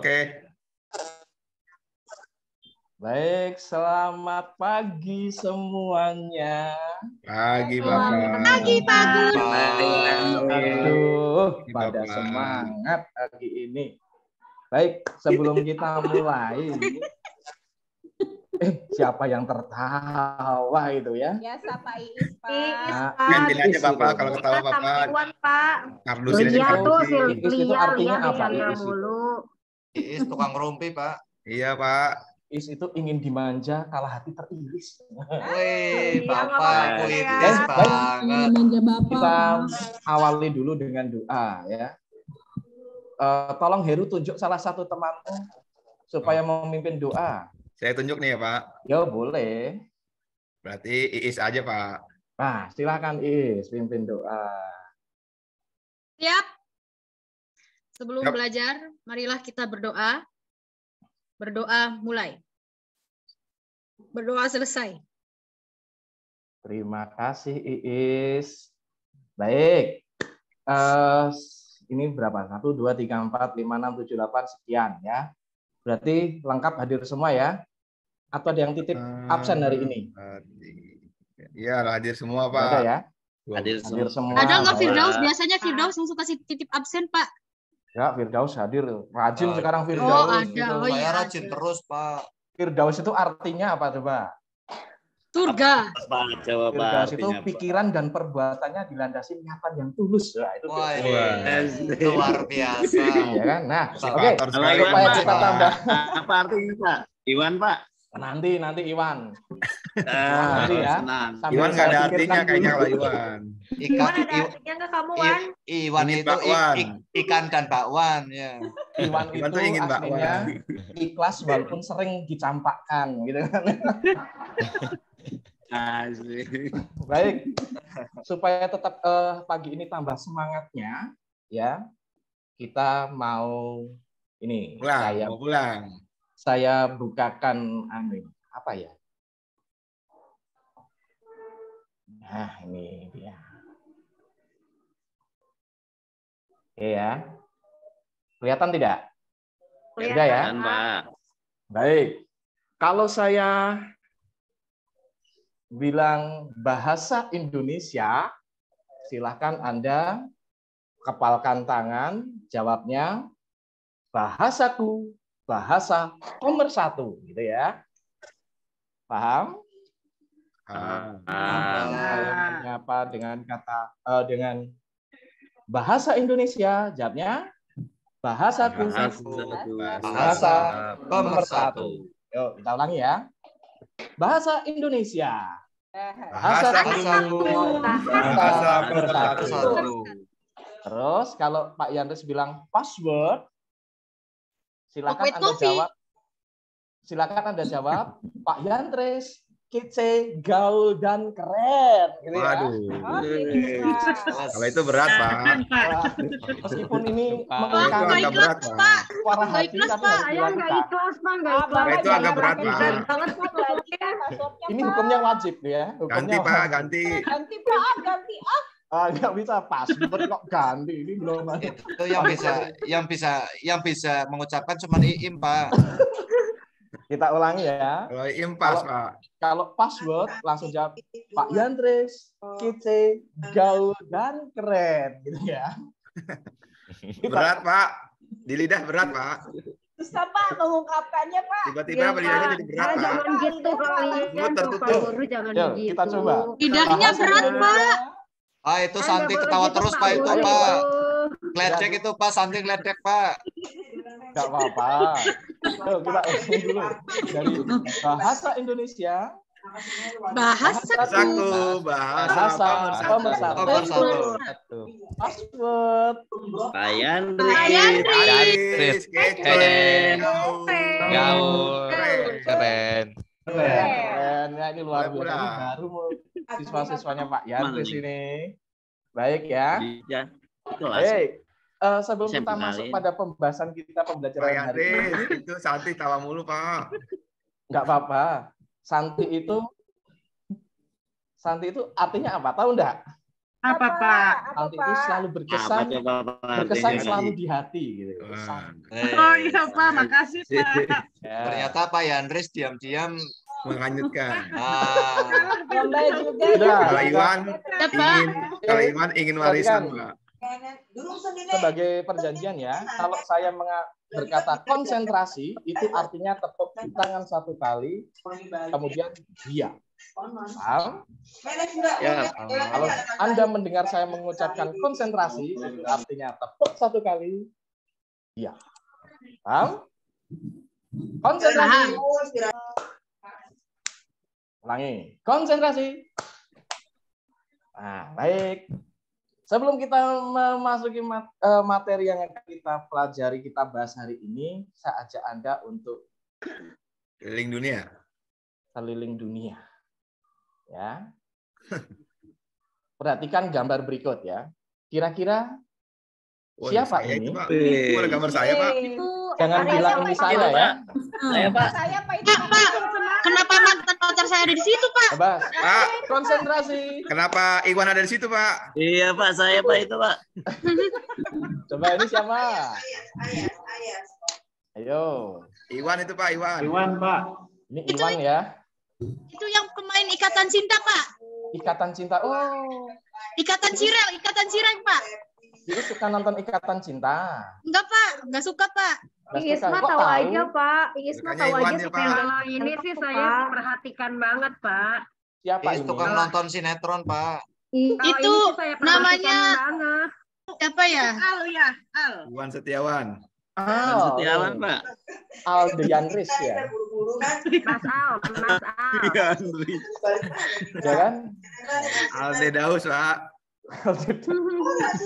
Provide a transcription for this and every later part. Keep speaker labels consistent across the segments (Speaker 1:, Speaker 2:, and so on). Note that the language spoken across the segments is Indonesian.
Speaker 1: Oke.
Speaker 2: Baik, selamat pagi semuanya.
Speaker 1: Pagi, Bapak.
Speaker 3: Pagi, Pak Guru.
Speaker 2: Aduh,
Speaker 1: Pagi,
Speaker 2: pada
Speaker 1: Bapak.
Speaker 2: semangat pagi ini. Baik, sebelum kita mulai, siapa yang tertawa itu ya?
Speaker 3: Biasa Pak Iis, Pak.
Speaker 2: Nah,
Speaker 1: Gantiin aja
Speaker 2: Iis
Speaker 1: Bapak
Speaker 2: itu.
Speaker 1: kalau ketawa Bapak.
Speaker 4: Iwan, Pak.
Speaker 1: Kardusin aja
Speaker 4: Iya tuh,
Speaker 1: kardusin.
Speaker 2: Iis itu
Speaker 4: Lia,
Speaker 2: artinya apa,
Speaker 4: bercanda
Speaker 2: Iis itu?
Speaker 4: mulu.
Speaker 5: Iis tukang rumpi, Pak.
Speaker 1: Iya, Pak.
Speaker 2: Iis itu ingin dimanja, kalah hati teriris.
Speaker 5: Wih,
Speaker 4: Iya,
Speaker 5: Bapak
Speaker 4: nggak
Speaker 5: puitis
Speaker 4: apa-apa,
Speaker 5: banget.
Speaker 6: Manja Bapak.
Speaker 2: Kita awali dulu dengan doa ya. Tolong Heru tunjuk salah satu temanmu supaya memimpin doa.
Speaker 1: Saya tunjuk nih ya, Pak.
Speaker 2: Ya boleh.
Speaker 1: Berarti Iis aja, Pak.
Speaker 2: Nah, silakan Is pimpin doa.
Speaker 6: Siap. Sebelum
Speaker 1: Siap.
Speaker 6: belajar, marilah kita berdoa. Berdoa mulai. Berdoa selesai.
Speaker 2: Terima kasih Iis. Baik. Ini berapa? 1, 2, 3, 4, 5, 6, 7, 8, sekian ya. Berarti lengkap hadir semua ya? Atau ada yang titip absen hari ini?
Speaker 1: Iya, hadir semua,
Speaker 2: Nggak ada
Speaker 1: Pak.
Speaker 2: ya?
Speaker 7: Hadir
Speaker 2: Hadir semua.
Speaker 6: Ada nggak
Speaker 2: Baik.
Speaker 6: Firdaus? Biasanya Firdaus yang suka titip absen, Pak.
Speaker 2: Ya, Firdaus hadir. Rajin
Speaker 5: Oh,
Speaker 2: sekarang
Speaker 6: Oh,
Speaker 2: Firdaus.
Speaker 6: ada.
Speaker 2: gitu.
Speaker 6: Oh,
Speaker 5: Saya
Speaker 6: iya,
Speaker 5: rajin
Speaker 6: ada.
Speaker 5: terus, Pak.
Speaker 2: Firdaus itu artinya apa coba?
Speaker 6: Surga.
Speaker 7: Pak, coba Pak.
Speaker 2: Firdaus itu
Speaker 7: artinya, Pak.
Speaker 2: pikiran dan perbuatannya dilandasi niatan yang tulus. Nah, itu
Speaker 5: Wah,
Speaker 2: Firdaus.
Speaker 5: luar biasa.
Speaker 2: Iya kan? Nah, oke.
Speaker 1: Motivator
Speaker 7: Kalau
Speaker 1: sekali,
Speaker 7: Iwan,
Speaker 2: Supaya
Speaker 7: Pak.
Speaker 2: kita tambah
Speaker 7: Apa artinya, Pak? Iwan, Pak.
Speaker 2: nanti Iwan.
Speaker 7: Ah,
Speaker 2: Nanti ya.
Speaker 7: senang.
Speaker 2: Sambil
Speaker 1: Iwan nggak ada
Speaker 2: saya
Speaker 1: artinya
Speaker 2: pikirkan
Speaker 1: kayaknya
Speaker 2: dulu.
Speaker 1: kalau Iwan.
Speaker 4: Iwan ada artinya nggak kamu, Wan?
Speaker 5: Iwan
Speaker 1: Ingin
Speaker 5: itu
Speaker 1: bakwan.
Speaker 5: ikan dan bakwan ya.
Speaker 2: Iwan
Speaker 1: Iwan
Speaker 2: itu
Speaker 1: tuh ingin
Speaker 2: aslinya
Speaker 1: bakwan.
Speaker 2: ikhlas walaupun sering dicampakkan gitu kan.
Speaker 7: Asik.
Speaker 2: Baik. Supaya tetap pagi ini tambah semangatnya ya. Kita mau ini
Speaker 1: Pulang, mau pulang.
Speaker 2: saya bukakan apa ya? Nah, ini dia. Oke ya. Kelihatan tidak? Sudah ya?
Speaker 7: Dan, Pak.
Speaker 2: Baik. Kalau saya bilang bahasa Indonesia, silahkan Anda kepalkan tangan, jawabnya bahasaku, bahasa nomor 1, gitu ya. Paham? Kalau menyapa dengan kata dengan bahasa Indonesia, jawabnya bahasaku, bahasa nomor 1. Yuk, kita ulangi ya. Bahasa Indonesia. Bahasaku, bahasa nomor 1. Terus kalau Pak Yandres bilang password, silakan Anda jawab. Silakan Anda jawab, Pak Yandres, kece, gaul dan keren. Gitu ya.
Speaker 1: Waduh.
Speaker 3: Oke,
Speaker 1: Kalau itu berat, Pak.
Speaker 2: Wah, meskipun ini
Speaker 1: Kalau itu
Speaker 2: mengangkat
Speaker 1: agak berat, Pak.
Speaker 2: suara hati,
Speaker 6: ikhlas,
Speaker 2: tapi
Speaker 6: Pak.
Speaker 2: harus
Speaker 4: Saya nggak
Speaker 2: dilakukan.
Speaker 4: ikhlas, Pak. Nggak
Speaker 3: Pak,
Speaker 4: ikhlas.
Speaker 1: Itu agak berat, Pak.
Speaker 4: Banget, Pak.
Speaker 2: Ini hukumnya wajib ya.
Speaker 1: Ganti,
Speaker 2: Hukumnya
Speaker 1: Pak,
Speaker 2: wajib.
Speaker 1: ganti.
Speaker 3: Ganti Pak, ganti.
Speaker 2: Nggak bisa password kok ganti. Ini belum ada.
Speaker 5: Itu yang bisa mengucapkan cuma Iim, Pak.
Speaker 2: Kita ulangi ya.
Speaker 1: Kalau impas,
Speaker 2: Kalau-
Speaker 1: Pak.
Speaker 2: Kalau password langsung jawab Pak Yandres, kece, gaul dan keren gitu ya.
Speaker 1: Berat, Pak. Di lidah berat, Pak.
Speaker 3: Susah Pak mengungkapkannya Pak.
Speaker 1: Tiba-tiba lidahnya jadi berat, Pak.
Speaker 4: Jangan gitu kalian,
Speaker 1: Mulut
Speaker 4: Pak
Speaker 1: tertutup.
Speaker 4: Guru, jangan
Speaker 2: Yuk,
Speaker 4: gitu.
Speaker 2: kita coba.
Speaker 6: Lidahnya
Speaker 2: Bahasa
Speaker 6: berat,
Speaker 2: Indonesia.
Speaker 5: Ah, itu
Speaker 4: Kan
Speaker 5: Santi
Speaker 4: nggak boleh
Speaker 5: ketawa
Speaker 4: gitu,
Speaker 5: terus, Pak, itu,
Speaker 4: Guru.
Speaker 5: Pak. Ledek itu, Pak. Santi ledek, Pak.
Speaker 2: Nggak apa-apa. Yuk, kita ulangi dulu. Dari bahasa Indonesia.
Speaker 1: Bahasaku, bahasa
Speaker 2: nomor
Speaker 5: Nomor
Speaker 2: 1. Password.
Speaker 7: Pak Yandri.
Speaker 1: Yandris, kece,
Speaker 8: Gaul, keren.
Speaker 2: Keren. Ya, ini luar biasa.
Speaker 1: Pulang.
Speaker 2: Ini baru siswa-siswanya Pak Yandris ini. Baik ya.
Speaker 7: Ya, itu langsung.
Speaker 2: Baik. Sebelum
Speaker 7: Saya
Speaker 2: kita
Speaker 7: kenalin.
Speaker 2: masuk pada pembahasan kita
Speaker 1: Pak
Speaker 2: pembelajaran hari ini,
Speaker 1: Yandris, itu Santi tawa mulu, Pak.
Speaker 2: nggak apa-apa. Santi itu artinya apa? Tahu enggak?
Speaker 9: Apa, Pak?
Speaker 2: Hal itu selalu
Speaker 7: Apa
Speaker 2: berkesan,
Speaker 7: coba Pak
Speaker 2: berkesan
Speaker 7: artinya?
Speaker 2: selalu di hati gitu.
Speaker 9: Oh iya, Pak. Makasih, Pak.
Speaker 2: Ya.
Speaker 5: Ternyata Pak Yandris diam-diam
Speaker 1: Menghanyutkan.
Speaker 3: Lomba juga
Speaker 2: Sudah,
Speaker 1: Kalau
Speaker 3: ya.
Speaker 1: Iwan
Speaker 6: Pak.
Speaker 1: ingin warisan,
Speaker 2: Perhatikan.
Speaker 1: Pak.
Speaker 2: Sebagai perjanjian ya, kalau saya berkata konsentrasi, itu artinya tepuk tangan satu kali, kemudian dia. Paham?
Speaker 7: Ya.
Speaker 2: Kalau Anda mendengar saya mengucapkan konsentrasi, itu artinya tepuk satu kali, dia. Paham? Konsentrasi. Ulangi. Konsentrasi. Nah, baik. Sebelum kita memasuki materi yang akan kita pelajari, kita bahas hari ini, saya ajak Anda untuk
Speaker 1: Keliling dunia.
Speaker 2: keliling dunia. Ya. Perhatikan gambar berikut ya. Kira-kira
Speaker 1: Wah,
Speaker 2: siapa
Speaker 1: saya
Speaker 2: ini?
Speaker 1: itu, Pak. Ada gambar saya, Pak.
Speaker 3: Itu
Speaker 2: Jangan
Speaker 3: ada
Speaker 2: bilang
Speaker 3: siapa
Speaker 2: ini
Speaker 3: itu?
Speaker 2: saya ya.
Speaker 7: Saya Pak.
Speaker 3: Saya Pak itu.
Speaker 6: Pak, kenapa mantan pacar saya ada di situ, Pak?
Speaker 2: Bebas.
Speaker 1: Pak,
Speaker 2: Konsentrasi.
Speaker 1: kenapa Iwan ada di situ, Pak?
Speaker 7: Iya Pak, saya Pak itu Pak.
Speaker 2: Coba ini siapa? Ayo.
Speaker 1: Iwan itu, Pak, Iwan.
Speaker 9: Pak.
Speaker 2: Ini Iwan ya.
Speaker 6: Itu yang pemain Ikatan Cinta, Pak.
Speaker 2: Ikatan Cinta. Oh,
Speaker 6: Ikatan Cireng, Pak.
Speaker 2: jadi suka nonton Ikatan Cinta.
Speaker 6: Enggak, Pak. Enggak suka, Pak.
Speaker 2: Nggak
Speaker 4: Iis
Speaker 2: suka.
Speaker 4: mah
Speaker 2: Kok
Speaker 4: tahu aja, Pak. Iis mah
Speaker 1: Sukanya
Speaker 4: tahu
Speaker 1: Iwan
Speaker 4: aja
Speaker 1: ya,
Speaker 4: sih
Speaker 1: Pak.
Speaker 4: yang
Speaker 9: Kalau ini sih saya
Speaker 4: Pak.
Speaker 9: perhatikan banget, Pak.
Speaker 2: Siapa
Speaker 5: Is
Speaker 2: ini?
Speaker 5: tukang nonton sinetron, Pak.
Speaker 4: Ih,
Speaker 9: Kalau
Speaker 6: Itu
Speaker 9: ini sih saya perhatikan
Speaker 6: namanya-
Speaker 9: banget.
Speaker 6: Siapa ya?
Speaker 9: Al ya, Al.
Speaker 1: Iwan Setiawan.
Speaker 2: Al.
Speaker 7: Setiawan Pak.
Speaker 2: Aldianris ya.
Speaker 9: Mas Al, Mas Al.
Speaker 2: Ya kan?
Speaker 1: Alde Daus, Pak.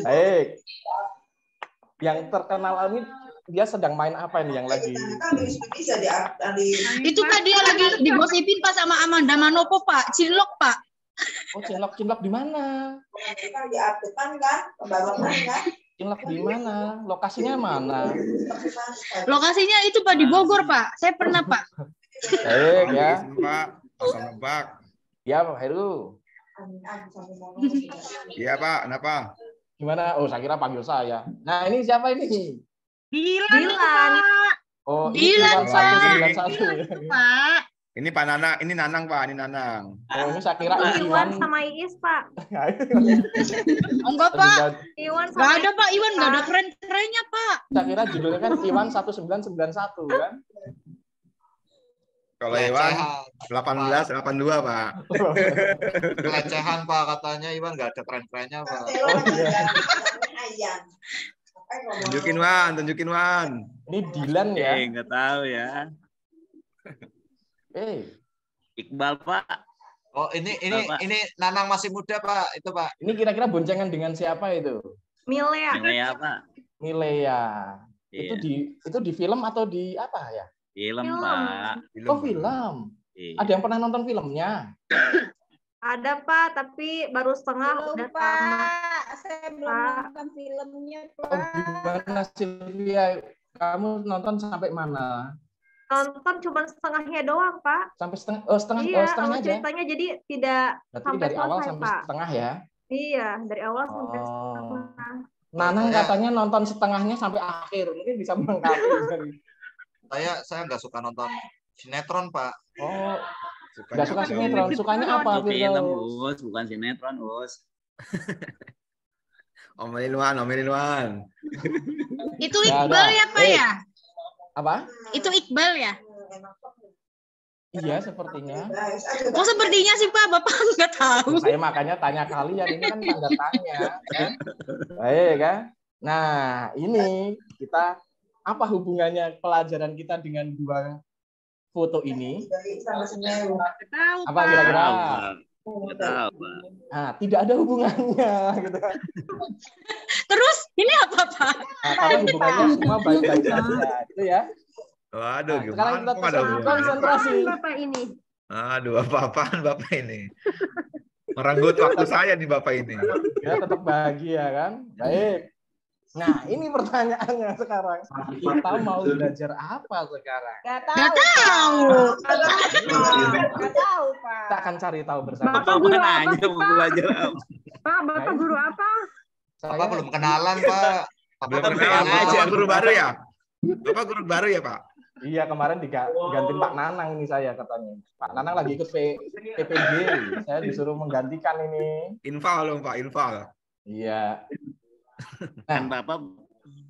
Speaker 2: Baik. Yang terkenal ini dia sedang main apa ini yang lagi?
Speaker 6: Itu Pak dia lagi digosipin Pak sama Amanda Manopo, Pak. Cilok, Pak.
Speaker 2: Oh, cinlok di mana? Cinlok di mana? Lokasinya mana?
Speaker 6: Lokasinya itu Pak di Bogor, Pak. Saya pernah, Pak.
Speaker 2: Baik ya.
Speaker 1: Pak. Pasar Lebak.
Speaker 2: Ya, Pak Heru.
Speaker 1: Iya, Pak. Kenapa?
Speaker 2: Gimana? Oh, saya kira panggil saya. Nah, ini siapa ini?
Speaker 9: Dilan,
Speaker 4: Dilan.
Speaker 9: Pak.
Speaker 2: Oh,
Speaker 6: Dilan,
Speaker 2: ini
Speaker 1: Pak.
Speaker 2: 191.
Speaker 9: Pak.
Speaker 1: Ini Pak Nanang, ini Nanang, Pak. Ini Nanang.
Speaker 2: Oh, ini saya kira ini
Speaker 4: Iwan
Speaker 2: Iwan.
Speaker 4: sama Iis, Pak.
Speaker 6: Enggak, Pak.
Speaker 4: Iwan
Speaker 6: Enggak
Speaker 4: sama
Speaker 6: ada, Pak. Iwan enggak ada keren-kerennya, Pak.
Speaker 2: Saya kira judulnya kan Iwan 1991 kan?
Speaker 1: Kalau Iwan 1882, Pak.
Speaker 5: Pelecehan, Pak, katanya Iwan nggak ada keren-kerennya, Pak.
Speaker 1: Tunjukin, Wan. Tunjukin, Wan.
Speaker 2: Ini Dilan ya.
Speaker 7: Enggak tahu ya. Iqbal Pak.
Speaker 5: Oh, ini
Speaker 7: Pak.
Speaker 5: Nanang masih muda, Pak. Itu, Pak.
Speaker 2: Ini kira-kira boncengan dengan siapa itu?
Speaker 4: Milea.
Speaker 7: Milea Pak.
Speaker 2: Milea.
Speaker 7: Iya.
Speaker 2: Itu di film atau di apa ya?
Speaker 7: Film
Speaker 4: Film.
Speaker 7: Pak.
Speaker 2: Oh, film.
Speaker 7: Iya.
Speaker 2: Ada yang pernah nonton filmnya?
Speaker 4: Ada, Pak, tapi baru setengah
Speaker 3: Belum,
Speaker 4: udah tamat.
Speaker 3: Pak. Saya belum
Speaker 4: Pak.
Speaker 3: nonton filmnya,
Speaker 2: Oh,
Speaker 3: Pak.
Speaker 2: gimana Sylvia? Kamu nonton sampai mana?
Speaker 4: Nonton cuma setengahnya doang, Pak.
Speaker 2: Sampai setengah? Oh, setengah.
Speaker 4: Iya,
Speaker 2: Oh, setengah
Speaker 4: alur
Speaker 2: aja.
Speaker 4: ceritanya jadi tidak
Speaker 2: Berarti
Speaker 4: sampai
Speaker 2: dari awal
Speaker 4: selesai,
Speaker 2: sampai
Speaker 4: Pak.
Speaker 2: setengah ya?
Speaker 4: Iya, dari awal sampai
Speaker 2: Oh.
Speaker 4: setengah.
Speaker 2: Nanang katanya nonton setengahnya sampai akhir. Mungkin bisa melengkapi.
Speaker 5: Saya nggak suka nonton sinetron, Pak.
Speaker 2: Oh,
Speaker 1: Sukanya
Speaker 2: nggak suka
Speaker 1: apa,
Speaker 2: sinetron.
Speaker 1: Wan?
Speaker 2: Sukanya apa?
Speaker 7: Itu film
Speaker 2: Firdaus?
Speaker 7: Us, bukan sinetron Us.
Speaker 1: Omelin, Wan. Omelin, Wan.
Speaker 6: Itu
Speaker 2: Ya,
Speaker 6: Iqbal
Speaker 2: ada.
Speaker 6: ya, Pak ya?
Speaker 2: Apa?
Speaker 6: Itu Iqbal ya?
Speaker 2: Iya, sepertinya.
Speaker 6: Oh, sepertinya sih, Pak. Bapak enggak tahu.
Speaker 2: Saya makanya tanya kalian, ini kan tanda tanya. Kan? Baik kan? Nah, ini kita apa hubungannya pelajaran kita dengan dua foto ini?
Speaker 9: Tahu,
Speaker 2: Apa
Speaker 9: Pak.
Speaker 2: kira-kira?
Speaker 7: Enggak tahu Pak.
Speaker 2: Nah, tidak ada hubungannya. Gitu kan.
Speaker 6: Terus ini apa, Pak?
Speaker 2: Nah, karena hubungannya semua baik-baik saja. Gitu ya.
Speaker 1: Waduh,
Speaker 2: Nah, sekarang
Speaker 1: gimana?
Speaker 2: kita
Speaker 1: Kok ada hubungannya?
Speaker 2: konsentrasi.
Speaker 4: Bapak ini.
Speaker 1: Aduh, apa-apaan Bapak ini? Merenggut waktu saya di Bapak ini.
Speaker 2: Ya, tetap bahagia kan? Baik. Nah, ini pertanyaannya sekarang. Kita mau belajar apa sekarang?
Speaker 3: Gak
Speaker 6: Nggak
Speaker 3: tahu.
Speaker 6: tahu.
Speaker 3: Gak tahu, Pak.
Speaker 2: Kita akan cari tahu bersama.
Speaker 9: Bapak guru apa
Speaker 7: nanya
Speaker 9: sih,
Speaker 7: mau
Speaker 9: Pak?
Speaker 7: belajar apa?
Speaker 9: Pak, Bapak guru apa?
Speaker 5: Bapak belum kenalan, Pak. Bapak
Speaker 1: Belum
Speaker 5: baru
Speaker 1: kenal
Speaker 5: kenal.
Speaker 1: aja guru baru ya? Bapak guru baru ya, Pak?
Speaker 2: Iya, kemarin digantiin Pak Nanang ini saya katanya. Pak Nanang lagi ikut PPG. Saya disuruh menggantikan ini.
Speaker 1: Infal loh, Pak, infal.
Speaker 2: Iya.
Speaker 7: Kan
Speaker 2: Nah,
Speaker 7: Bapak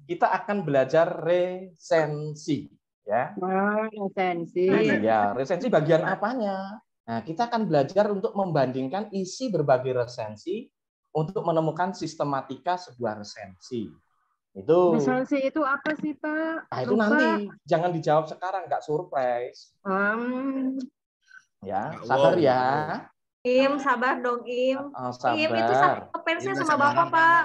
Speaker 2: kita akan belajar resensi, ya.
Speaker 9: Resensi.
Speaker 2: Iya, resensi bagian apanya? Nah, kita akan belajar untuk membandingkan isi berbagai resensi untuk menemukan sistematika sebuah resensi. Itu.
Speaker 9: Resensi itu apa sih, Pak?
Speaker 2: Nah, itu
Speaker 9: Lupa.
Speaker 2: nanti jangan dijawab sekarang, nggak surprise. Ya,
Speaker 1: Wow.
Speaker 2: sabar ya.
Speaker 4: Im, sabar dong, Im.
Speaker 2: Oh,
Speaker 4: Im itu
Speaker 2: sabar.
Speaker 4: fansnya
Speaker 1: Im
Speaker 4: sama
Speaker 1: sama
Speaker 4: Bapak,
Speaker 1: anak-anak.
Speaker 4: Pak.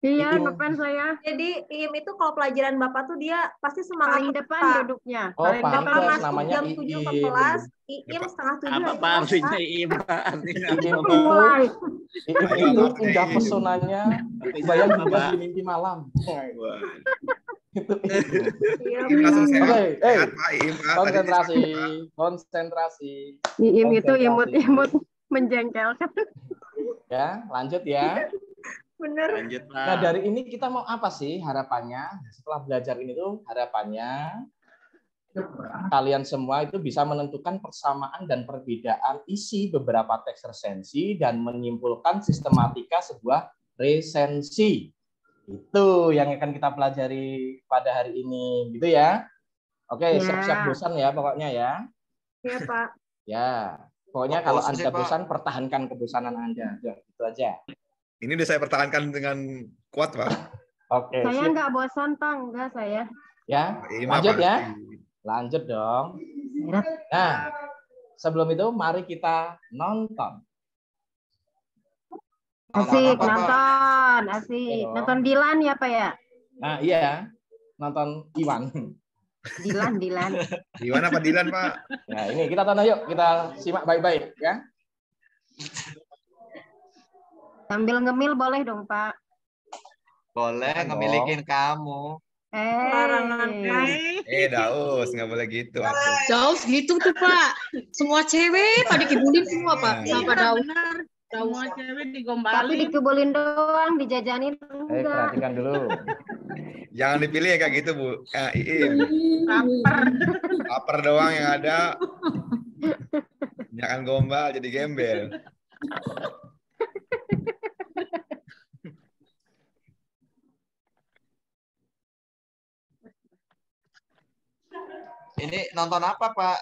Speaker 9: Iya,
Speaker 2: Im.
Speaker 9: ngefans saya.
Speaker 4: Jadi Im itu kalau pelajaran Bapak tuh dia pasti semangat
Speaker 9: Paling
Speaker 4: terus,
Speaker 9: depan
Speaker 4: Pak.
Speaker 9: duduknya.
Speaker 2: Oh,
Speaker 9: Paling
Speaker 4: Bapak
Speaker 2: pantes
Speaker 4: masuk
Speaker 2: namanya
Speaker 4: jam 7 ke
Speaker 2: Iim.
Speaker 4: kelas, Iim
Speaker 1: Ya, Pak.
Speaker 4: setengah 7
Speaker 7: apa
Speaker 4: lagi
Speaker 7: Pak
Speaker 4: kelas,
Speaker 7: artinya
Speaker 4: Pak.
Speaker 7: Im Pak? Artinya
Speaker 2: Iim
Speaker 7: apa,
Speaker 2: itu,
Speaker 9: Mulai.
Speaker 2: Iim
Speaker 1: Ayo,
Speaker 2: itu
Speaker 1: Pak.
Speaker 2: indah pesonanya,
Speaker 7: Pak?
Speaker 2: bayang
Speaker 7: Apa,
Speaker 2: juga
Speaker 7: Pak?
Speaker 2: di mimpi malam.
Speaker 1: Wah.
Speaker 2: Itu.
Speaker 4: Iya,
Speaker 1: Im langsung sehat.
Speaker 2: Oke,
Speaker 1: Sehat, Pak. Im, Pak. Tadi
Speaker 2: konsentrasi,
Speaker 1: dia sakit, Pak.
Speaker 2: konsentrasi.
Speaker 9: Iim itu
Speaker 2: Konsentrasi.
Speaker 9: imut-imut menjengkelkan.
Speaker 2: Ya, lanjut ya.
Speaker 4: bener.
Speaker 7: Lanjut Pak.
Speaker 2: Nah, dari ini kita mau apa sih harapannya? Setelah belajar ini tuh harapannya kalian semua itu bisa menentukan persamaan dan perbedaan isi beberapa teks resensi dan menyimpulkan sistematika sebuah resensi. Itu yang akan kita pelajari pada hari ini, gitu ya. Oke,
Speaker 9: Ya.
Speaker 2: siap-siap bosan ya pokoknya ya.
Speaker 4: Iya, Pak.
Speaker 2: Ya, pokoknya
Speaker 5: Kok
Speaker 2: kalau
Speaker 5: bosan sih,
Speaker 2: Anda
Speaker 5: Pak?
Speaker 2: bosan, pertahankan kebosanan Anda. Ya, gitu aja.
Speaker 1: Ini udah saya pertahankan dengan kuat, Pak.
Speaker 2: Oke,
Speaker 9: Saya
Speaker 2: sip.
Speaker 9: nggak bosan, Pak. Enggak, saya.
Speaker 2: Ya,
Speaker 1: Im,
Speaker 2: lanjut
Speaker 1: pasti.
Speaker 2: ya. Lanjut dong. Nah, sebelum itu mari kita nonton.
Speaker 9: Asik,
Speaker 5: Apa, Pak?
Speaker 9: nonton. Asik.
Speaker 2: Iya dong.
Speaker 9: Nonton Dilan ya, Pak ya?
Speaker 2: Nah, iya. Nonton Iwan.
Speaker 9: Dilan, Dilan.
Speaker 1: Gimana Pak Dilan, Pak?
Speaker 2: Nah, ini kita tonton yuk. Kita simak baik-baik ya.
Speaker 9: Sambil ngemil boleh dong, Pak.
Speaker 5: Boleh
Speaker 2: Dong.
Speaker 5: ngemilikin kamu.
Speaker 4: Larangan, Pak.
Speaker 1: Daus, nggak boleh gitu. Atuh.
Speaker 6: Jauh gitu tuh Pak. Semua cewek pada kibulin semua Pak. Sama Pak Daud.
Speaker 9: Benar. Semua
Speaker 6: Daud.
Speaker 9: cewek
Speaker 4: Tapi
Speaker 9: digombalin. dikebulin doang, dijajanin enggak.
Speaker 2: Perhatikan dulu.
Speaker 1: Jangan dipilih ya kayak gitu, Bu. Iim.
Speaker 9: Laper.
Speaker 1: Lapar doang yang ada. Jangan gombal, jadi gembel.
Speaker 5: Ini nonton apa, Pak?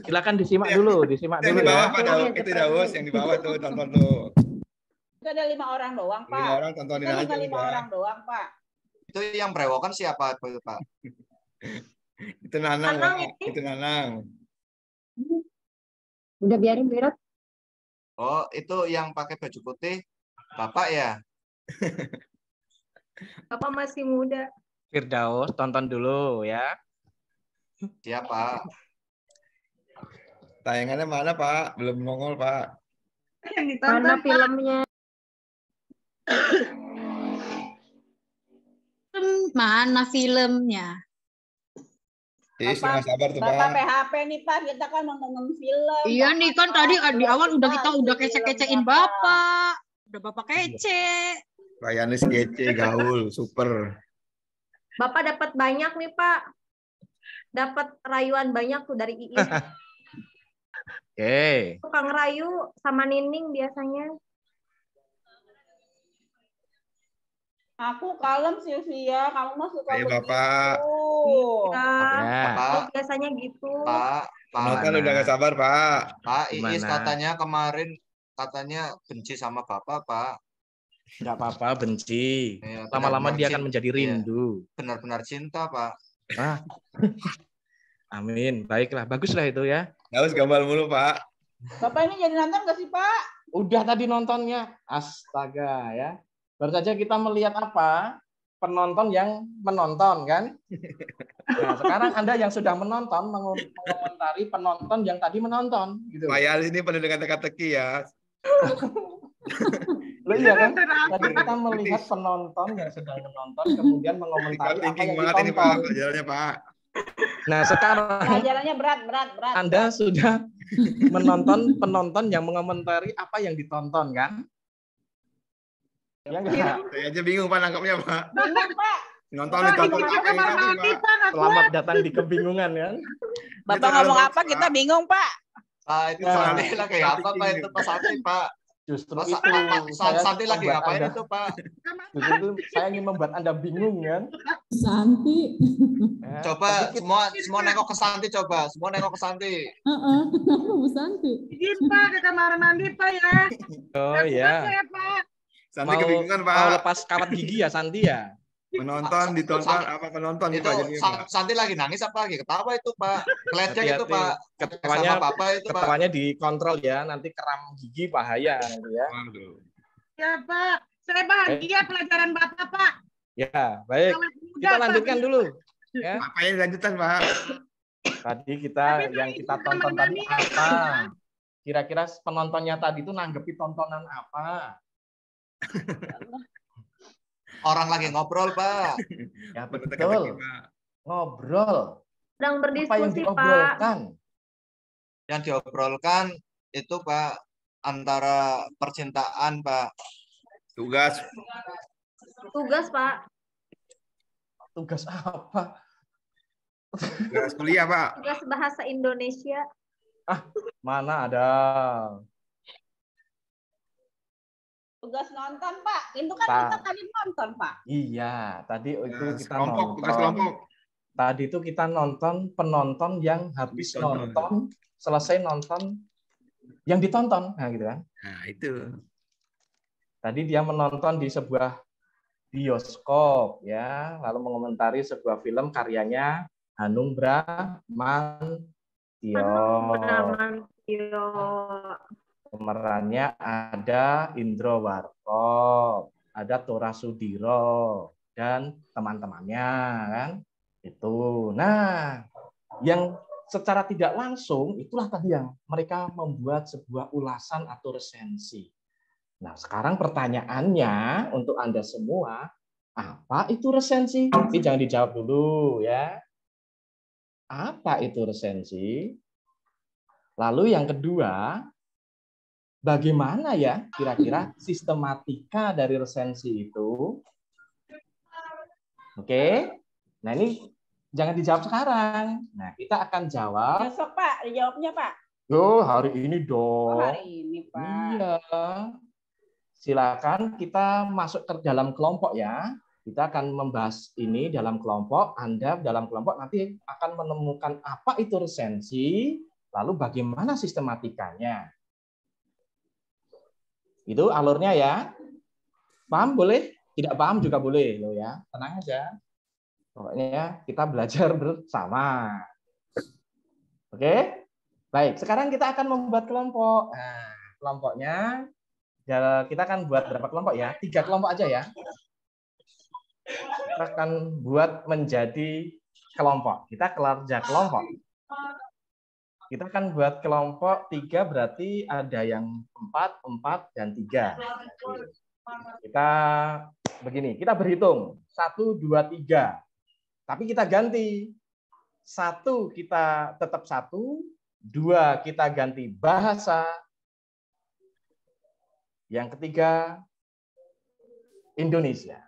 Speaker 2: Silakan disimak dulu, disimak
Speaker 1: Yang
Speaker 2: dulu
Speaker 1: di bawah,
Speaker 2: ya.
Speaker 1: Pak Daus. Itu Daus, yang di bawah tuh, tonton tuh.
Speaker 3: Itu ada 5 orang doang, Pak.
Speaker 1: 5 orang tontonin
Speaker 3: Kita
Speaker 1: aja
Speaker 3: cuma 5
Speaker 1: udah.
Speaker 3: orang doang, Pak.
Speaker 5: Itu yang berewokan siapa, Pak?
Speaker 1: Itu Nanang,
Speaker 4: Nanang
Speaker 1: Pak.
Speaker 4: ini.
Speaker 1: Itu Nanang.
Speaker 9: Udah biarin berat.
Speaker 5: Oh, itu yang pakai baju putih, Bapak ya?
Speaker 4: Bapak masih muda.
Speaker 2: Firdaus, tonton dulu ya.
Speaker 5: Siapa?
Speaker 1: Tayangannya mana, Pak? Belum nongol, Pak.
Speaker 9: Mana filmnya?
Speaker 6: Mana filmnya?
Speaker 1: Setengah sabar tuh,
Speaker 3: Bapak
Speaker 1: Pak.
Speaker 3: PHP nih, Pak. Kita kan mau nonton film.
Speaker 6: Iya nih kan tadi di awal udah kita udah
Speaker 3: Film
Speaker 6: kece-kecein
Speaker 3: apa?
Speaker 6: Bapak. Udah Bapak kece.
Speaker 1: Pak Yanis kece, gaul, super.
Speaker 4: Bapak dapat banyak nih, Pak. Dapat rayuan banyak tuh dari Iim.
Speaker 2: Oke.
Speaker 4: Tukang rayu sama Nining biasanya.
Speaker 3: Aku kalem, Sylvia. Kamu mah suka
Speaker 1: Ayo,
Speaker 3: begitu.
Speaker 1: Bapak.
Speaker 4: Ya,
Speaker 2: Ya.
Speaker 5: Pak,
Speaker 4: biasanya gitu.
Speaker 5: Pak,
Speaker 1: Penonton
Speaker 2: Mana?
Speaker 1: udah gak sabar, Pak.
Speaker 5: Pak, Iis
Speaker 2: Gimana?
Speaker 5: katanya kemarin benci sama Bapak, Pak.
Speaker 2: Nggak apa-apa, benci.
Speaker 5: Iya,
Speaker 2: Lama-lama
Speaker 5: benar-benar
Speaker 2: dia akan
Speaker 5: cinta.
Speaker 2: menjadi
Speaker 5: Iya.
Speaker 2: rindu.
Speaker 5: Benar-benar cinta, Pak.
Speaker 2: Ah. Amin. Baiklah, baguslah itu ya.
Speaker 1: Daus gambar mulu, Pak.
Speaker 3: Bapak ini jadi nonton nggak sih, Pak?
Speaker 2: Udah tadi nontonnya. Astaga ya. Baru saja kita melihat apa? Penonton yang menonton kan? Nah, sekarang Anda yang sudah menonton mengomentari penonton yang tadi menonton gitu.
Speaker 1: Pak Yanis ini penuh dengan teka-teki ya.
Speaker 2: Loh, iya kan? Tadi kita melihat penonton yang sedang menonton, kemudian mengomentari apa yang
Speaker 1: banget ini Pak,
Speaker 2: ditonton.
Speaker 1: pelajarannya Pak.
Speaker 2: Nah, sekarang
Speaker 3: Pelajarannya berat.
Speaker 2: Anda sudah menonton penonton yang mengomentari apa yang ditonton, kan? Ya enggak?
Speaker 1: Saya aja bingung Pak nangkapnya Pak.
Speaker 3: Bingung, Pak.
Speaker 1: Nonton ditonton apa yang tadi Pak?
Speaker 2: Selamat datang di kebingungan, kan?
Speaker 3: Bapak ngomong apa kita bingung, Pak.
Speaker 5: Pak, itu
Speaker 2: Ya.
Speaker 5: Santi lagi apa Pak itu Pak Santi Pak?
Speaker 2: Justru
Speaker 5: Pak,
Speaker 2: itu
Speaker 5: Santi lagi
Speaker 2: membuat
Speaker 5: ngapain
Speaker 2: Anda-
Speaker 5: itu Pak?
Speaker 2: Justru itu saya ingin membuat Anda bingung, kan?
Speaker 10: Santi.
Speaker 2: Ya,
Speaker 5: Coba
Speaker 2: tadi kita-
Speaker 5: semua nengok ke Santi coba, semua nengok ke Santi.
Speaker 10: Kenapa Bu Santi?
Speaker 3: Izin, Pak, ke kamar mandi, Pak, ya.
Speaker 2: Oh ya.
Speaker 3: Pak.
Speaker 1: Santi kebingungan
Speaker 2: Mau
Speaker 1: Pak.
Speaker 2: lepas kawat gigi ya Santi ya?
Speaker 1: Menonton, ditonton, apa penonton nih
Speaker 5: Itu
Speaker 1: Pak jadinya Pak?
Speaker 5: Santi lagi nangis apa lagi ketawa itu Pak? Keledek itu
Speaker 2: Hati-hati.
Speaker 5: Pak.
Speaker 2: Ketawanya
Speaker 5: Sama Papa itu Pak.
Speaker 2: ketawanya dikontrol ya, nanti keram gigi bahaya nanti ya.
Speaker 1: Waduh.
Speaker 3: Ya, Pak. Saya bahagia pelajaran Bapak, Pak.
Speaker 2: Ya, baik. Kita lanjutkan dulu. Ya.
Speaker 1: Apa yang lanjutan Pak?
Speaker 2: Tadi yang kita tonton tadi apa? Kira-kira penontonnya tadi itu nanggepi tontonan apa?
Speaker 5: Orang lagi ngobrol Pak.
Speaker 2: Ya
Speaker 1: Betul.
Speaker 2: betul. Ngobrol.
Speaker 4: Sedang
Speaker 2: Apa yang
Speaker 4: berdiskusi, Pak.
Speaker 2: diobrolkan?
Speaker 5: Yang diobrolkan itu Pak antara percintaan Pak.
Speaker 1: Tugas.
Speaker 4: Tugas, Pak.
Speaker 2: Tugas apa?
Speaker 1: Tugas kuliah Pak.
Speaker 4: Tugas bahasa Indonesia.
Speaker 2: Mana ada?
Speaker 3: Tugas nonton, Pak. Itu kan
Speaker 2: Pak.
Speaker 3: kita tadi nonton, Pak.
Speaker 2: Iya, tadi itu
Speaker 1: Tugas
Speaker 2: kita
Speaker 1: kelompok, tugas
Speaker 2: nonton.
Speaker 1: kelompok.
Speaker 2: Tadi itu kita nonton penonton yang habis
Speaker 1: Ditonton.
Speaker 2: nonton, selesai nonton yang ditonton, nah gitu kan.
Speaker 1: Nah, itu.
Speaker 2: Tadi dia menonton di sebuah bioskop ya, lalu mengomentari sebuah film karyanya Hanung Bramantyo.
Speaker 4: Bramantyo.
Speaker 2: Pemerannya ada Indro Warkop, ada Tora Sudiro dan teman-temannya kan. Itu. Nah, yang secara tidak langsung itulah tadi yang mereka membuat sebuah ulasan atau resensi. Nah, sekarang pertanyaannya untuk Anda semua, apa itu resensi? Ini jangan dijawab dulu ya. Apa itu resensi? Lalu yang kedua, bagaimana ya kira-kira sistematika dari resensi itu? Oke. Nah, ini jangan dijawab sekarang. Nah, kita akan jawab.
Speaker 3: Besok, Pak. Dijawabnya, Pak.
Speaker 2: Oh, hari ini dong.
Speaker 3: Oh, hari ini, Pak.
Speaker 2: Iya. Silakan kita masuk ke dalam kelompok ya. Kita akan membahas ini dalam kelompok. Anda dalam kelompok nanti akan menemukan apa itu resensi, lalu bagaimana sistematikanya. Itu alurnya ya. Paham boleh? Tidak paham juga boleh loh ya. Tenang aja. Pokoknya kita belajar bersama. Oke? Baik, sekarang kita akan membuat kelompok. Nah, kelompoknya kita akan buat berapa kelompok ya? 3 kelompok aja ya. Kita akan buat menjadi kelompok. Kita kerja kelompok. Kita akan buat kelompok 3 berarti ada yang 4, 4, dan 3. Kita begini, kita berhitung. 1, 2, 3. Tapi kita ganti. 1 kita tetap 1, 2 kita ganti bahasa. Yang ketiga, Indonesia.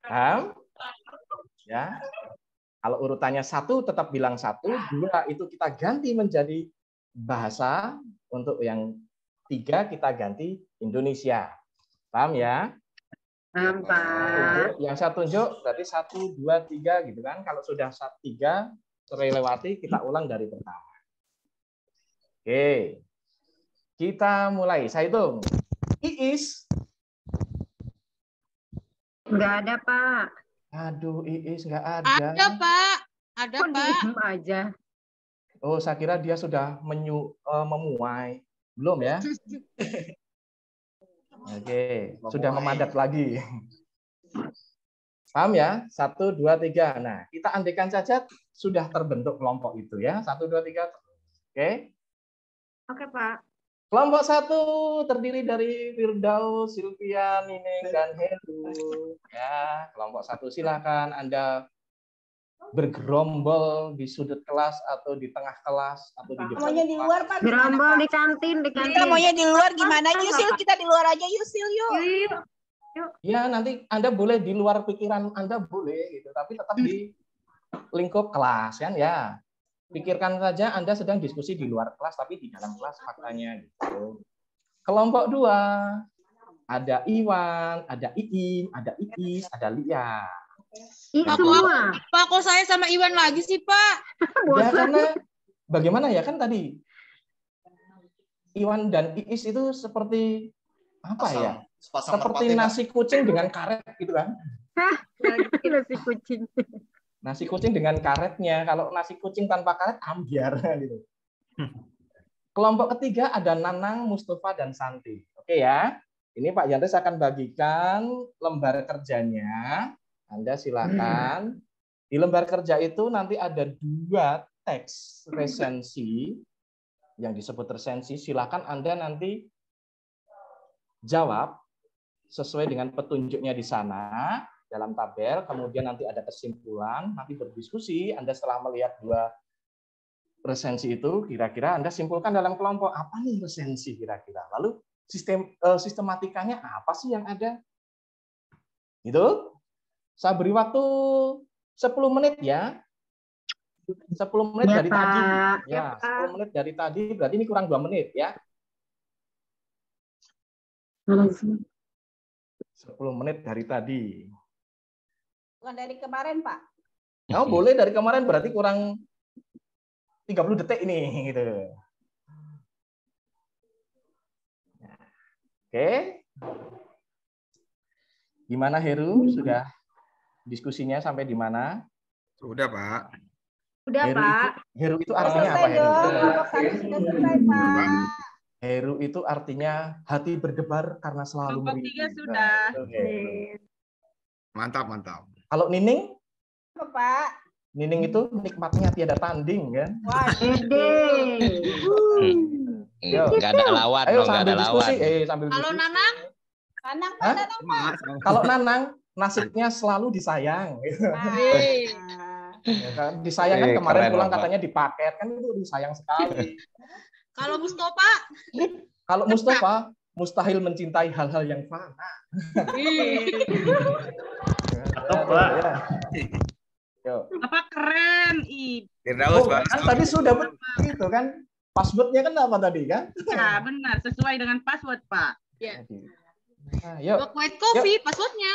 Speaker 2: Paham? Ya. Kalau urutannya 1 tetap bilang 1, 2 itu kita ganti menjadi bahasa, untuk yang 3 kita ganti Indonesia. Paham ya?
Speaker 9: Paham, Pak.
Speaker 2: Yang saya tunjuk berarti 1, 2, 3 gitu kan. Kalau sudah 3 terlewati, kita ulang dari pertama. Oke. Kita mulai. Saya hitung. Iis.
Speaker 9: Nggak ada, Pak.
Speaker 2: Aduh, Iis nggak ada.
Speaker 6: Ada, Pak. Ada,
Speaker 9: Kok
Speaker 6: Pak.
Speaker 9: diem aja?
Speaker 2: Oh, saya kira dia sudah memuai. Belum ya? Oke, sudah memadat lagi. Paham ya? 1, 2, 3. Nah, kita andaikan saja sudah terbentuk kelompok itu ya. 1, 2, 3. Oke?
Speaker 4: Oke, Pak.
Speaker 2: Kelompok 1 terdiri dari Firdaus, Silvia, Nining, dan Heru. Ya, kelompok 1 silakan Anda bergerombol di sudut kelas atau di tengah kelas atau di depan.
Speaker 9: Maunya di luar, Pak.
Speaker 3: Gerombol
Speaker 9: di kantin,
Speaker 3: Kita maunya di luar gimana? Yuk, Sil, kita di luar aja, yuk, Sil, yuk.
Speaker 2: Ya, nanti Anda boleh di luar pikiran Anda boleh gitu, tapi tetap di lingkup kelas kan ya. Pikirkan saja Anda sedang diskusi di luar kelas tapi di dalam kelas faktanya gitu. Kelompok 2 ada Iwan, ada Iim, ada Iis, ada Lia.
Speaker 6: Pak, kok saya sama Iwan lagi sih, Pak?
Speaker 2: Ya karena bagaimana ya kan tadi Iwan dan Iis itu seperti apa ya? Seperti nasi kucing dengan karet gitu kan?
Speaker 9: Nasi kucing.
Speaker 2: Nasi kucing dengan karetnya. Kalau nasi kucing tanpa karet ambiar gitu. Kelompok ketiga ada Nanang, Mustafa, dan Santi. Oke ya. Ini Pak Yantes akan bagikan lembar kerjanya. Anda silakan. Di lembar kerja itu nanti ada 2 teks resensi yang disebut resensi. Silakan Anda nanti jawab sesuai dengan petunjuknya di sana dalam tabel, kemudian nanti ada kesimpulan, nanti berdiskusi. Anda setelah melihat 2 resensi itu, kira-kira Anda simpulkan dalam kelompok apa nih resensi kira-kira. Lalu sistematikanya apa sih yang ada? Gitu. Saya beri waktu 10 menit ya. 10 menit
Speaker 9: Ya,
Speaker 2: dari
Speaker 9: Pak.
Speaker 2: tadi. Ya,
Speaker 9: Ya, Pak.
Speaker 2: 10 menit dari tadi, berarti ini kurang 2 menit ya. 10 menit dari tadi.
Speaker 3: Bukan dari kemarin, Pak.
Speaker 2: Oh, boleh dari kemarin berarti kurang 30 detik ini gitu. Oke. Gimana Heru? Sudah diskusinya sampai di mana?
Speaker 1: Sudah, Pak.
Speaker 9: Udah,
Speaker 2: Heru
Speaker 9: Pak.
Speaker 2: Heru itu artinya apa, Heru?
Speaker 3: Kelompok 1 sudah selesai, Pak.
Speaker 2: Heru itu artinya hati berdebar karena selalu
Speaker 3: Kelompok
Speaker 2: merinding.
Speaker 3: 3 sudah.
Speaker 2: Itu Heru.
Speaker 1: Mantap, mantap.
Speaker 2: Kalau Nining?
Speaker 3: Apa, Pak?
Speaker 2: Nining itu nikmatnya tiada tanding kan?
Speaker 3: Wah,
Speaker 2: Yo.
Speaker 8: Nggak ada lawan,
Speaker 2: Ayo
Speaker 8: nggak
Speaker 2: sambil
Speaker 8: ada
Speaker 2: diskusi.
Speaker 8: lawan.
Speaker 2: Sambil
Speaker 6: Kalau
Speaker 2: diskusi.
Speaker 6: Nanang?
Speaker 3: Nanang,
Speaker 2: Hah?
Speaker 3: Pak, Nanang, Pak.
Speaker 2: Kalau Nanang nasibnya selalu disayang. Ya kan? Disayang kan kemarin
Speaker 8: Keren,
Speaker 2: pulang
Speaker 8: Bapak.
Speaker 2: katanya dipaket kan itu disayang sekali.
Speaker 6: Kalau Mustafa?
Speaker 2: Kalau Mustafa mustahil mencintai hal-hal yang fana. Ya. Yo.
Speaker 3: Apa keren, Ib.
Speaker 1: Firdaus,
Speaker 2: Oh,
Speaker 1: Pak.
Speaker 2: kan tadi sudah begitu kan? Passwordnya kan apa tadi kan?
Speaker 3: Ya, benar. Sesuai dengan password, Pak.
Speaker 6: Ya.
Speaker 2: Nah, yuk.
Speaker 6: Buat white coffee, passwordnya.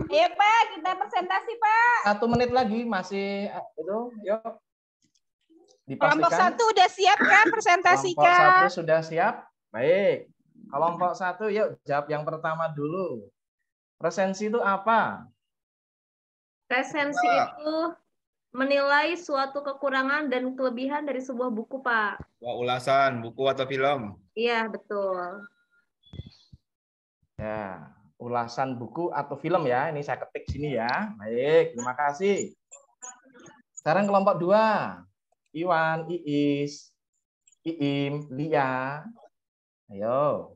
Speaker 3: Ayo, Pak. Kita presentasi, Pak.
Speaker 2: 1 menit lagi masih itu. Yuk.
Speaker 3: Kelompok
Speaker 2: Dipastikan.
Speaker 3: 1 udah siap kan
Speaker 2: Kelompok
Speaker 3: presentasinya?
Speaker 2: 1 sudah siap. Baik. Kelompok 1 yuk jawab yang pertama dulu. Resensi itu apa?
Speaker 4: Resensi itu menilai suatu kekurangan dan kelebihan dari sebuah buku, Pak.
Speaker 1: Wah, ulasan buku atau film.
Speaker 4: Iya, betul.
Speaker 2: Ya, ulasan buku atau film ya. Ini saya ketik sini ya. Baik, terima kasih. Sekarang kelompok 2. Iwan, Iis, Iim, Lia. Ayo.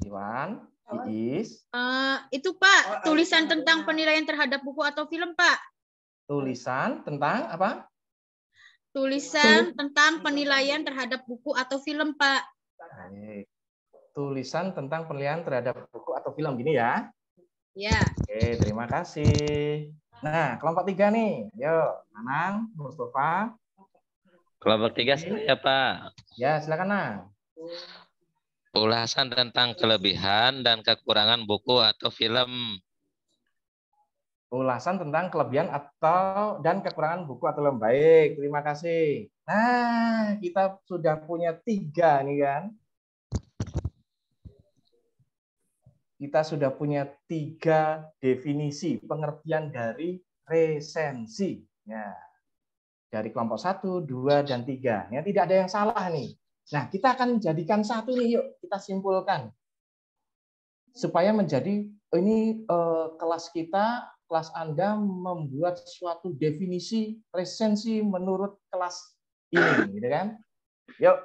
Speaker 2: Iwan, Iis.
Speaker 6: Itu Pak, tulisan tentang penilaian terhadap buku atau film, Pak.
Speaker 2: Tulisan tentang apa?
Speaker 6: Tulisan tentang penilaian terhadap buku atau film, Pak.
Speaker 2: Baik. Tulisan tentang penilaian terhadap buku atau film gini ya.
Speaker 6: Ya.
Speaker 2: Oke, terima kasih. Nah, kelompok 3 nih. Yuk, Nanang, Mustafa.
Speaker 8: Kelompok 3 saya, Pak.
Speaker 2: Ya, silakan, Nang.
Speaker 8: Ulasan tentang kelebihan dan kekurangan buku atau film.
Speaker 2: Ulasan tentang kelebihan atau dan kekurangan buku atau film. Baik, terima kasih. Nah, kita sudah punya 3 nih kan. Kita sudah punya 3 definisi pengertian dari resensi. Ya. Dari kelompok 1, 2, dan 3. Ya, tidak ada yang salah nih. Nah, kita akan jadikan satu nih, yuk kita simpulkan. Supaya menjadi, ini kelas Anda membuat suatu definisi resensi menurut kelas ini, gitu kan? Yuk,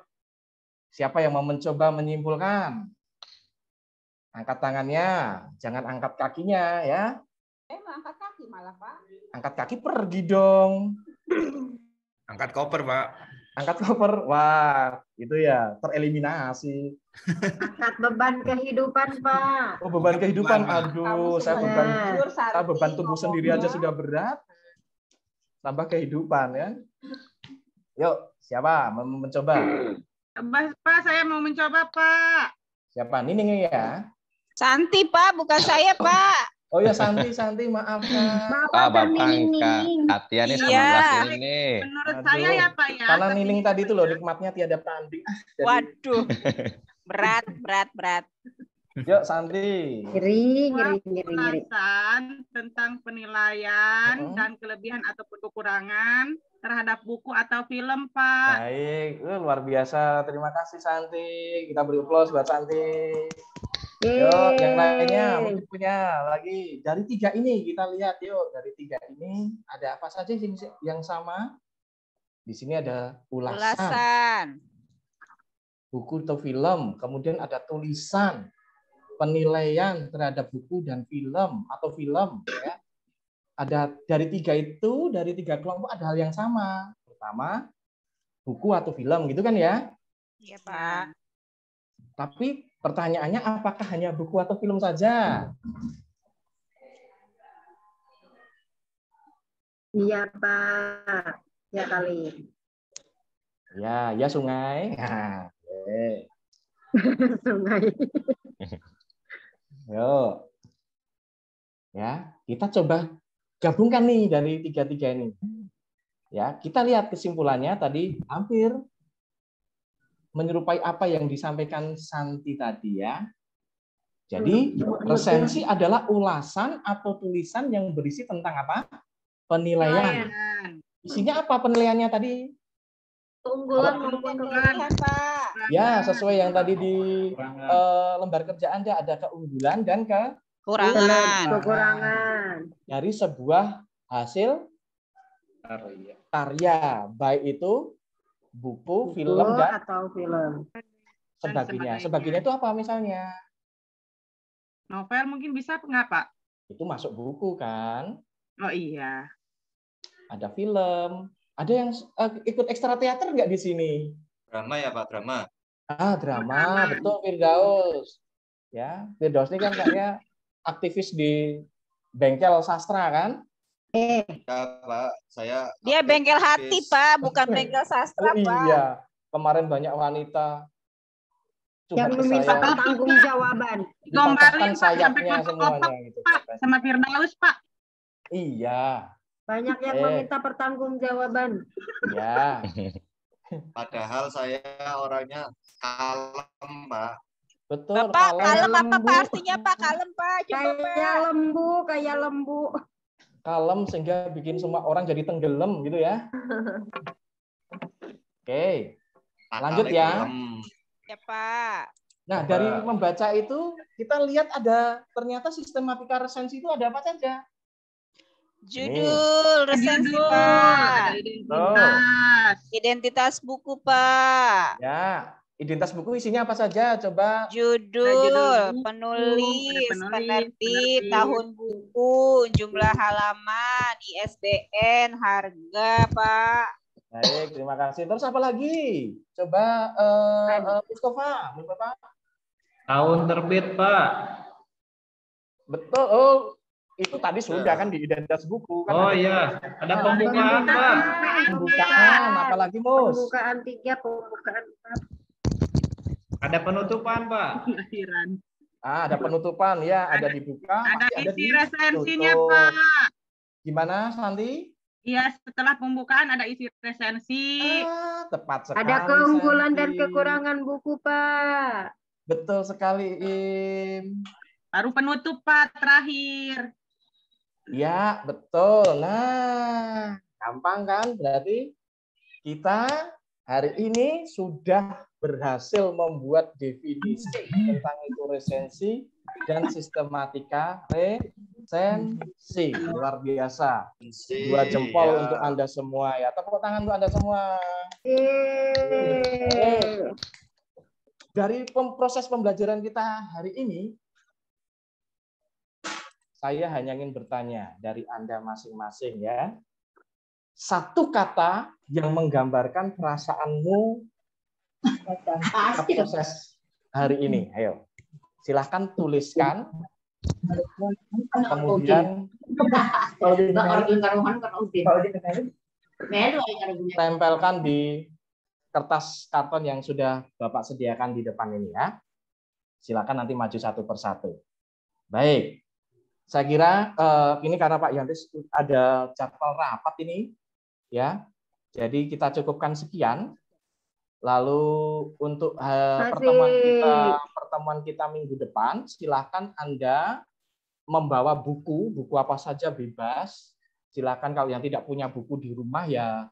Speaker 2: siapa yang mau mencoba menyimpulkan? Angkat tangannya, jangan angkat kakinya ya.
Speaker 3: Angkat kaki malah, Pak.
Speaker 2: Angkat kaki pergi dong.
Speaker 1: Angkat koper, Pak.
Speaker 2: Angkat koper, wah itu ya tereliminasi.
Speaker 9: Angkat beban kehidupan, Pak.
Speaker 2: Oh, beban kehidupan,
Speaker 1: Beban,
Speaker 2: aduh, saya beban tubuh sendiri aja sudah berat. Tambah kehidupan ya. Yuk, siapa mau mencoba?
Speaker 3: Pak, saya mau mencoba, Pak.
Speaker 2: Siapa? Nining ya?
Speaker 6: Santi, Pak, bukan saya, Pak.
Speaker 2: Oh ya, Santi, maafkan.
Speaker 8: Pak, Bapak Katia nih sama
Speaker 6: Iya.
Speaker 8: kelas ini nih.
Speaker 3: Menurut
Speaker 2: Aduh.
Speaker 3: saya ya, Pak ya.
Speaker 2: Karena
Speaker 3: tapi-
Speaker 2: Nining tadi itu loh nikmatnya tiada tanding. Jadi,
Speaker 6: Waduh. Berat.
Speaker 2: yuk Santi.
Speaker 9: Ngeri.
Speaker 3: Ulasan tentang penilaian dan kelebihan ataupun kekurangan terhadap buku atau film, Pak.
Speaker 2: Baik, luar biasa. Terima kasih Santi. Kita beri aplaus buat Santi. Yuk, yang lainnya mungkin punya lagi. Dari 3 ini kita lihat yuk. Dari 3 ini ada apa saja yang sama? Di sini ada ulasan, buku atau film. Kemudian ada tulisan, penilaian terhadap buku dan film atau film. Ya. Ada dari 3 itu, dari 3 kelompok ada hal yang sama. Pertama, buku atau film, gitu kan ya?
Speaker 6: Iya, Pak.
Speaker 2: Tapi pertanyaannya apakah hanya buku atau film saja?
Speaker 9: Iya, Pak. Ya kali.
Speaker 2: Ya Sungai. Nah, oke.
Speaker 9: Sungai.
Speaker 2: Yo. Ya, kita coba gabungkan nih dari 3 ini. Ya, kita lihat kesimpulannya tadi hampir menyerupai apa yang disampaikan Santi tadi ya. Jadi resensi adalah ulasan atau tulisan yang berisi tentang apa? Penilaian. Isinya apa penilaiannya tadi?
Speaker 4: Keunggulan maupun kekurangan, Pak.
Speaker 2: Ya, sesuai yang tadi di lembar kerja Anda ada keunggulan dan
Speaker 9: Kekurangan.
Speaker 2: dari sebuah hasil karya, baik itu buku, film dan
Speaker 9: atau film.
Speaker 2: sebagainya. Sebagainya itu apa misalnya?
Speaker 3: Novel mungkin bisa nggak, Pak?
Speaker 2: Itu masuk buku kan?
Speaker 3: Oh iya.
Speaker 2: Ada film. Ada yang ikut ekstra teater nggak di sini?
Speaker 5: Drama ya Pak, drama.
Speaker 2: Drama, betul Firdaus. Ya, Firdaus ini kan kayaknya aktivis di bengkel sastra kan?
Speaker 5: Ya Pak, saya
Speaker 6: Dia bengkel hati, Pak, bukan bengkel sastra, Pak.
Speaker 2: Iya, kemarin banyak wanita
Speaker 9: yang meminta pertanggungjawaban.
Speaker 2: dipatahkan sayapnya semuanya gitu.
Speaker 3: Pak, sama Firdaus, Pak.
Speaker 2: Iya.
Speaker 9: Banyak yang meminta pertanggungjawaban.
Speaker 2: Ya.
Speaker 5: Padahal saya orangnya kalem, Pak.
Speaker 2: Betul.
Speaker 6: Bapak, kalem apa Pak artinya Pak? Kalem, Pak. Coba,
Speaker 9: Kayak lembu.
Speaker 2: Kalem sehingga bikin semua orang jadi tenggelam gitu ya. Oke. Lanjut ya.
Speaker 6: Ya, Pak.
Speaker 2: Nah, dari membaca itu kita lihat ada ternyata sistematika resensi itu ada apa saja?
Speaker 6: Judul resensi, Pak. Identitas buku, Pak.
Speaker 2: Ya, identitas buku isinya apa saja? Coba.
Speaker 6: Judul, penulis, penerbit, tahun buku, jumlah halaman, ISBN, harga, Pak.
Speaker 2: Baik, terima kasih. Terus apa lagi? Coba Mustafa.
Speaker 11: Tahun terbit, Pak.
Speaker 2: Betul. Oh, itu tadi sudah kan di identitas buku. Kan
Speaker 11: oh iya, ada pembukaan, Pak.
Speaker 2: Pembukaan, apalagi Mus?
Speaker 9: Pembukaan 3, pembukaan 4.
Speaker 11: Ada penutupan, Pak.
Speaker 2: Ada penutupan ya, ada dibuka.
Speaker 3: Ada isi resensinya,
Speaker 2: tutup.
Speaker 3: Pak.
Speaker 2: Gimana, Santi?
Speaker 3: Iya, setelah pembukaan ada isi resensi.
Speaker 2: Tepat sekali.
Speaker 9: Ada keunggulan
Speaker 2: Santi.
Speaker 9: dan kekurangan buku, Pak.
Speaker 2: Betul sekali, Im.
Speaker 3: Baru penutup, Pak, terakhir.
Speaker 2: Ya, betul. Nah, gampang kan? Berarti kita hari ini sudah berhasil membuat definisi tentang itu resensi dan sistematika Sensi, luar biasa.
Speaker 5: Sensi,
Speaker 2: 2 jempol
Speaker 5: ya.
Speaker 2: untuk Anda semua ya. Tepuk tangan untuk Anda semua. Dari proses pembelajaran kita hari ini, saya hanya ingin bertanya dari Anda masing-masing ya. Satu kata yang menggambarkan perasaanmu proses hari ini. Ayo, silahkan tuliskan. Kemudian tempelkan di kertas karton yang sudah Bapak sediakan di depan ini ya. Silakan nanti maju satu persatu. Baik, saya kira ini karena Pak Yantis ada jadwal rapat ini, ya. Jadi kita cukupkan sekian. Lalu untuk pertemuan kita minggu depan, silakan Anda membawa buku apa saja bebas. Silakan kalau yang tidak punya buku di rumah ya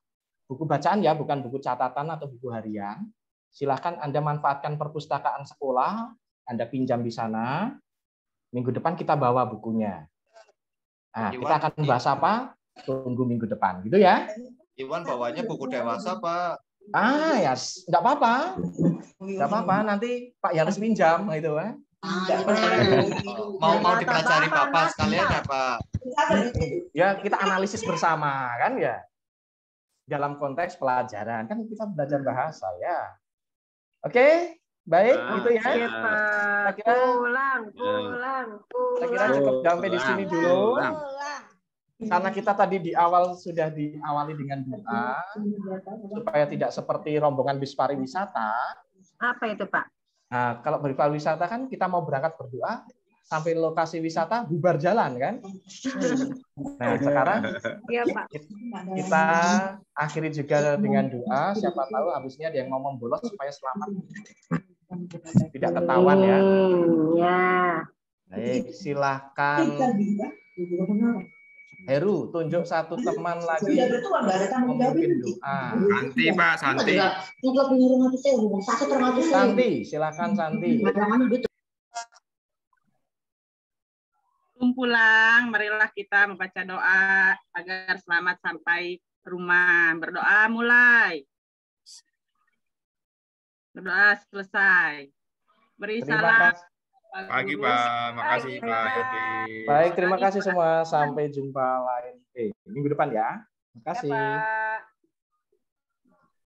Speaker 2: buku bacaan ya, bukan buku catatan atau buku harian. Silakan Anda manfaatkan perpustakaan sekolah, Anda pinjam di sana. Minggu depan kita bawa bukunya. Nah, kita akan bahas apa? Tunggu minggu depan, gitu ya.
Speaker 5: Iwan bawanya buku dewasa, Pak.
Speaker 2: Ya, enggak apa-apa. Enggak apa-apa, nanti Pak Yanus pinjam gitu kan.
Speaker 5: Mau dipelajari Bapak sekalian ya, Pak?
Speaker 2: Ya, kita analisis bersama kan ya. Dalam konteks pelajaran kan kita belajar bahasa ya. Oke, baik gitu ya. Saya kira saya kira cukup sampai di sini dulu. Karena kita tadi di awal sudah diawali dengan doa supaya tidak seperti rombongan bis pariwisata.
Speaker 9: Apa itu, Pak?
Speaker 2: Nah, kalau berpariwisata kan kita mau berangkat berdoa sampai lokasi wisata bubar jalan kan. Nah, sekarang kita akhiri juga dengan doa. Siapa tahu habisnya ada yang mau membolos supaya selamat, tidak ketahuan ya. Baik, silakan. Heru, tunjuk satu teman lagi memimpin doa.
Speaker 1: Santi, Pak, Santi.
Speaker 2: Santi, silakan Santi.
Speaker 3: Pulang, marilah kita membaca doa agar selamat sampai rumah. Berdoa mulai. Berdoa selesai. Beri salam.
Speaker 1: Pagi, Pak. Makasih, Pak.
Speaker 2: Baik, terima kasih semua. Sampai jumpa lain minggu depan ya. Terima kasih.
Speaker 3: Ya, Pak.